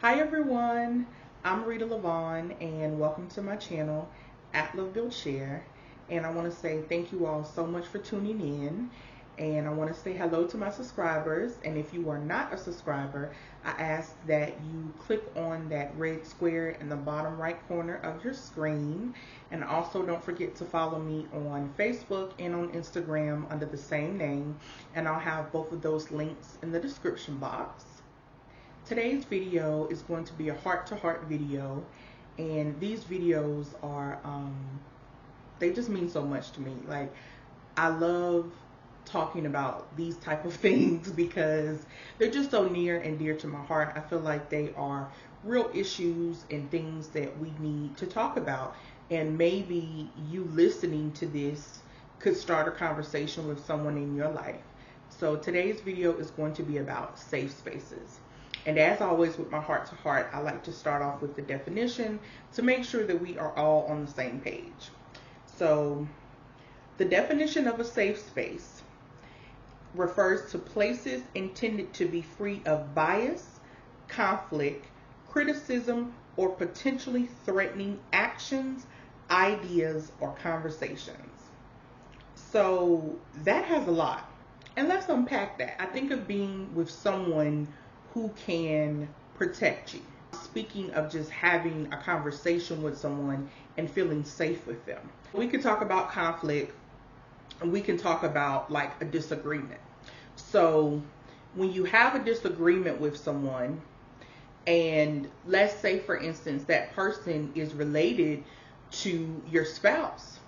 Hi everyone, I'm Rita Lavon and welcome to my channel at Love Build Share. And I want to say thank you all so much for tuning in. And I want to say hello to my subscribers. And if you are not a subscriber, I ask that you click on that red square in the bottom right corner of your screen. And also don't forget to follow me on Facebook and on Instagram under the same name. And I'll have both of those links in the description box. Today's video is going to be a heart-to-heart video, and these videos are, they just mean so much to me. Like, I love talking about these type of things because they're just so near and dear to my heart. I feel like they are real issues and things that we need to talk about, and maybe you listening to this could start a conversation with someone in your life. So today's video is going to be about safe spaces. And as always with my heart to heart, I like to start off with the definition to make sure that we are all on the same page. So the definition of a safe space refers to places intended to be free of bias, conflict, criticism, or potentially threatening actions, ideas, or conversations. So that has a lot. And let's unpack that. I think of being with someone who can protect you. Speaking of just having a conversation with someone and feeling safe with them. We could talk about conflict, and we can talk about like a disagreement. So when you have a disagreement with someone, and let's say for instance that person is related to your spouse,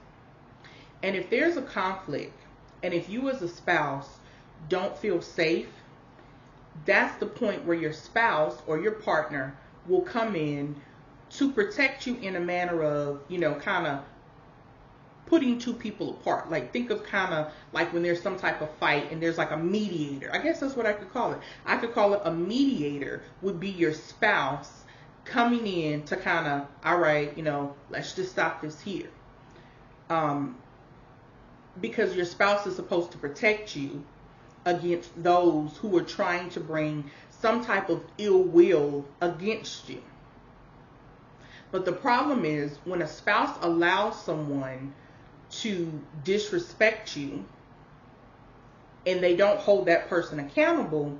and if there's a conflict, and if you as a spouse don't feel safe, that's the point where your spouse or your partner will come in to protect you in a manner of, kind of putting two people apart. Like, think of kind of like when there's some type of fight and there's like a mediator. I guess that's what I could call it. I could call it a mediator would be your spouse coming in to kind of, all right, let's just stop this here. Because your spouse is supposed to protect you against those who are trying to bring some type of ill will against you. But the problem is when a spouse allows someone to disrespect you and they don't hold that person accountable,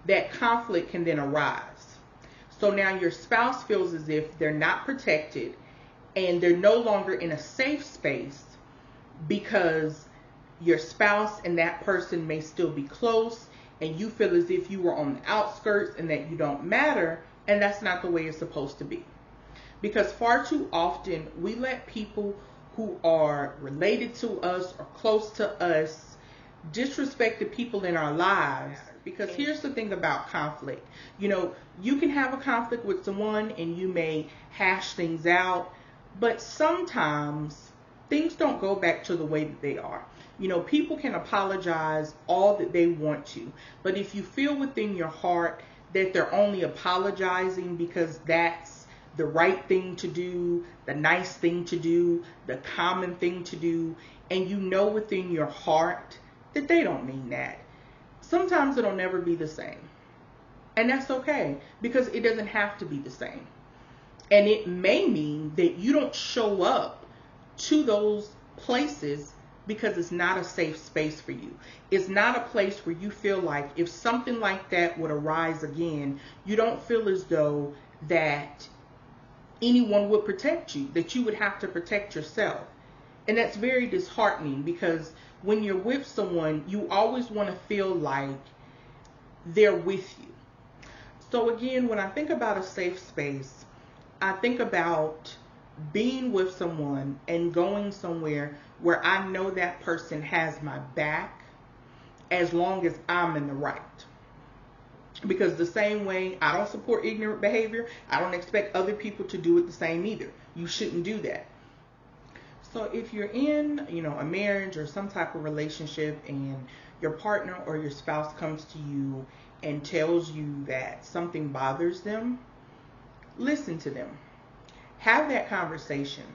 that conflict can then arise. So now your spouse feels as if they're not protected and they're no longer in a safe space because your spouse and that person may still be close and you feel as if you were on the outskirts and that you don't matter, and that's not the way it's supposed to be. Because far too often we let people who are related to us or close to us disrespect the people in our lives. Because here's the thing about conflict. You can have a conflict with someone and you may hash things out, but sometimes things don't go back to the way that they are. People can apologize all that they want to, but if you feel within your heart that they're only apologizing because that's the right thing to do, the nice thing to do, the common thing to do, and you know within your heart that they don't mean that, sometimes it'll never be the same. And that's okay, because it doesn't have to be the same. And it may mean that you don't show up to those places because it's not a safe space for you. It's not a place where you feel like if something like that would arise again, you don't feel as though that anyone would protect you, that you would have to protect yourself. And that's very disheartening because when you're with someone, you always want to feel like they're with you. So again, when I think about a safe space, I think about being with someone and going somewhere where I know that person has my back as long as I'm in the right. Because the same way I don't support ignorant behavior, I don't expect other people to do it the same either. You shouldn't do that. So if you're in, a marriage or some type of relationship and your partner or your spouse comes to you and tells you that something bothers them, listen to them. Have that conversation,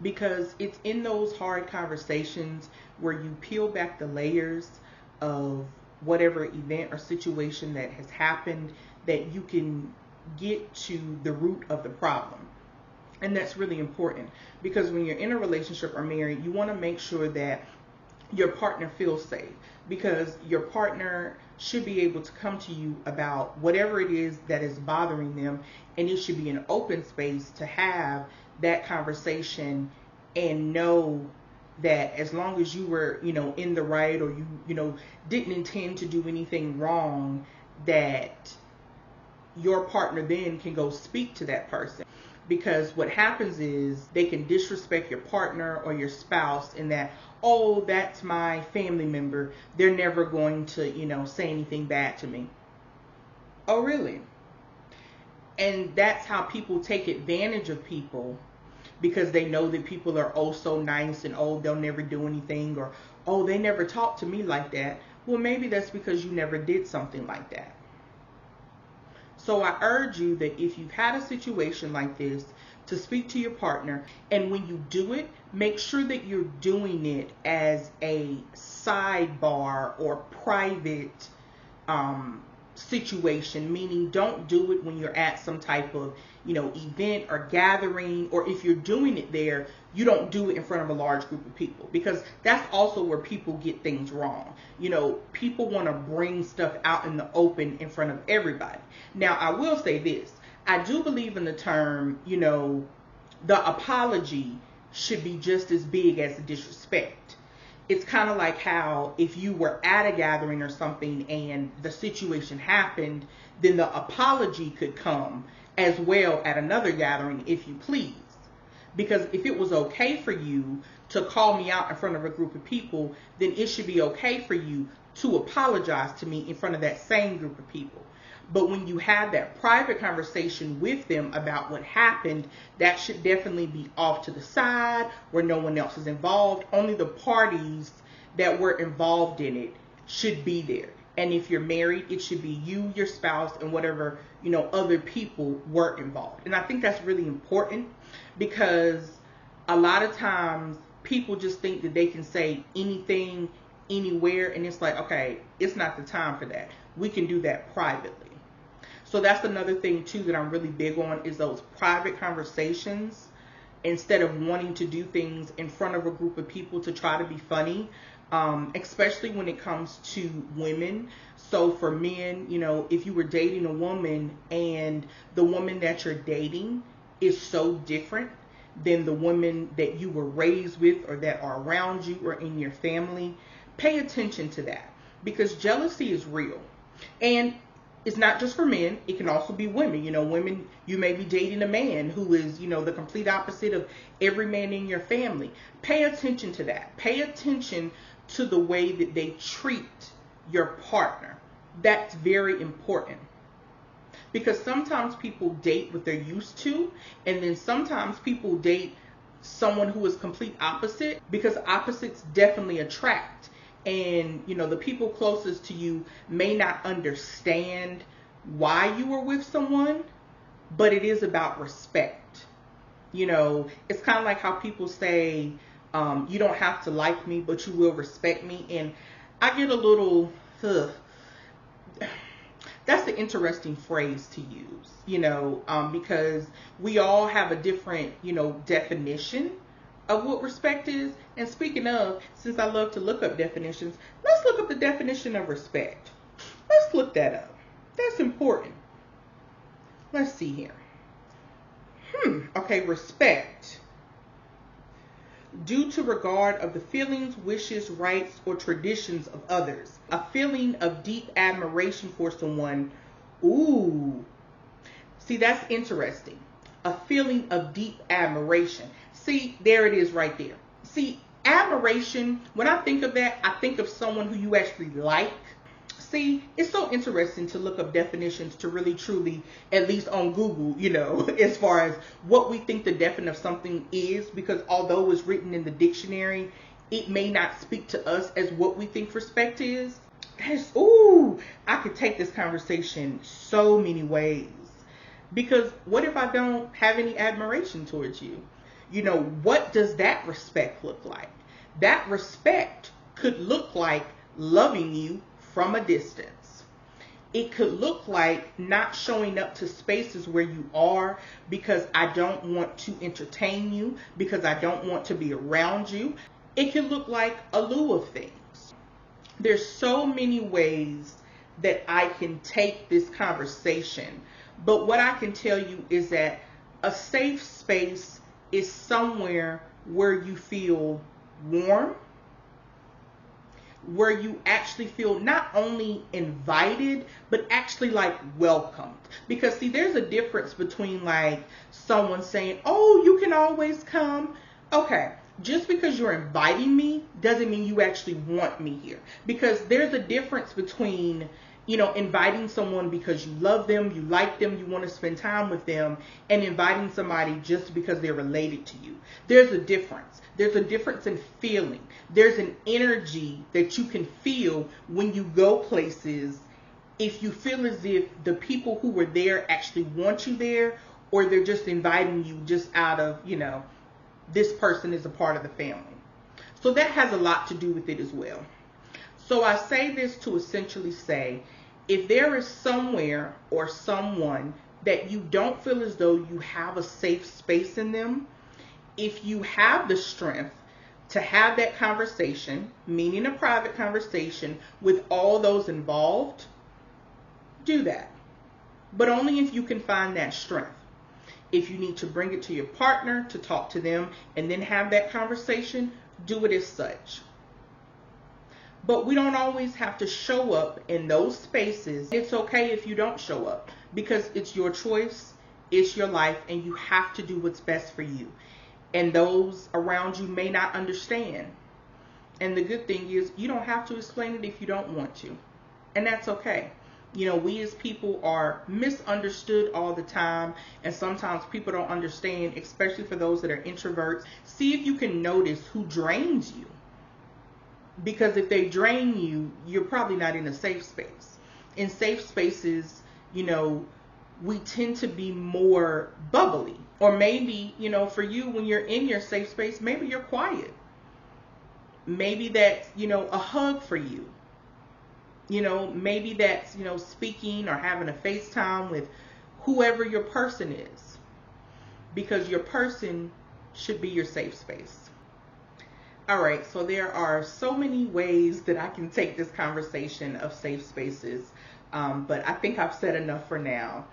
because it's in those hard conversations where you peel back the layers of whatever event or situation that has happened that you can get to the root of the problem. And that's really important, because when you're in a relationship or married, you want to make sure that your partner feels safe, because your partner should be able to come to you about whatever it is that is bothering them, and it should be an open space to have that conversation and know that as long as you were, in the right, or you didn't intend to do anything wrong, that your partner then can go speak to that person. Because what happens is they can disrespect your partner or your spouse in that, oh, that's my family member, they're never going to, say anything bad to me. Oh, really? And that's how people take advantage of people, because they know that people are oh so nice and oh they'll never do anything, or oh they never talk to me like that. Well, maybe that's because you never did something like that. So I urge you that if you've had a situation like this, to speak to your partner, and when you do it, make sure that you're doing it as a sidebar or private situation, meaning don't do it when you're at some type of event or gathering, or if you're doing it there, you don't do it in front of a large group of people, because that's also where people get things wrong. People want to bring stuff out in the open in front of everybody. Now, I will say this, I do believe in the term, the apology should be just as big as the disrespect. It's kind of like how if you were at a gathering or something and the situation happened, then the apology could come as well at another gathering, if you please. Because if it was okay for you to call me out in front of a group of people, then it should be okay for you to apologize to me in front of that same group of people. But when you have that private conversation with them about what happened, that should definitely be off to the side where no one else is involved. Only the parties that were involved in it should be there. And if you're married, it should be you, your spouse, and whatever, other people were involved. And I think that's really important, because a lot of times people just think that they can say anything, anywhere, and it's like, okay, it's not the time for that. We can do that privately. So that's another thing too that I'm really big on, is those private conversations, instead of wanting to do things in front of a group of people to try to be funny, especially when it comes to women. So for men, if you were dating a woman and the woman that you're dating is so different than the women that you were raised with or that are around you or in your family, pay attention to that, because jealousy is real. And it's not just for men, it can also be women. Women, you may be dating a man who is, the complete opposite of every man in your family. Pay attention to that. Pay attention to the way that they treat your partner. That's very important. Because sometimes people date what they're used to, and then sometimes people date someone who is complete opposite, because opposites definitely attract. And the people closest to you may not understand why you were with someone, but it is about respect. It's kind of like how people say, you don't have to like me, but you will respect me. And I get a little, that's an interesting phrase to use, because we all have a different, definition of what respect is. And speaking of, since I love to look up definitions, let's look up the definition of respect. Let's look that up. That's important. Let's see here. Okay, respect. Due to regard of the feelings, wishes, rights, or traditions of others. A feeling of deep admiration for someone. Ooh. See, that's interesting. A feeling of deep admiration. See, there it is right there. See, admiration, when I think of that, I think of someone who you actually like. See, it's so interesting to look up definitions to really truly, at least on Google, as far as what we think the definition of something is, because although it's written in the dictionary, it may not speak to us as what we think respect is. I could take this conversation so many ways. Because what if I don't have any admiration towards you? What does that respect look like? That respect could look like loving you from a distance. It could look like not showing up to spaces where you are because I don't want to entertain you, because I don't want to be around you. It could look like a lieu of things. There's so many ways that I can take this conversation, but what I can tell you is that a safe space is somewhere where you feel warm, where you actually feel not only invited, but actually like welcomed. Because see, there's a difference between like someone saying, oh, you can always come. Okay, just because you're inviting me doesn't mean you actually want me here. Because there's a difference between, you know, inviting someone because you love them, you like them, you want to spend time with them, and inviting somebody just because they're related to you. There's a difference. There's a difference in feeling. There's an energy that you can feel when you go places, if you feel as if the people who were there actually want you there, or they're just inviting you just out of, you know, this person is a part of the family. So that has a lot to do with it as well. So I say this to essentially say, if there is somewhere or someone that you don't feel as though you have a safe space in them, if you have the strength to have that conversation, meaning a private conversation with all those involved, do that. But only if you can find that strength. If you need to bring it to your partner to talk to them and then have that conversation, do it as such. But we don't always have to show up in those spaces. It's okay if you don't show up, because it's your choice, it's your life, and you have to do what's best for you. And those around you may not understand. And the good thing is, you don't have to explain it if you don't want to. And that's okay. You know, we as people are misunderstood all the time, and sometimes people don't understand, especially for those that are introverts. See if you can notice who drains you. Because if they drain you, you're probably not in a safe space. In safe spaces, you know, we tend to be more bubbly. Or maybe, you know, for you, when you're in your safe space, maybe you're quiet. Maybe that's, you know, a hug for you. You know, maybe that's, you know, speaking or having a FaceTime with whoever your person is. Because your person should be your safe space. All right, so there are so many ways that I can take this conversation of safe spaces, but I think I've said enough for now.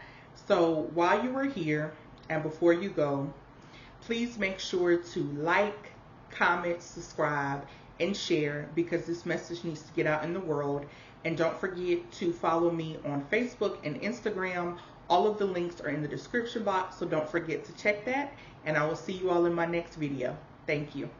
So while you are here and before you go, please make sure to like, comment, subscribe, and share, because this message needs to get out in the world. And don't forget to follow me on Facebook and Instagram. All of the links are in the description box, so don't forget to check that. And I will see you all in my next video. Thank you.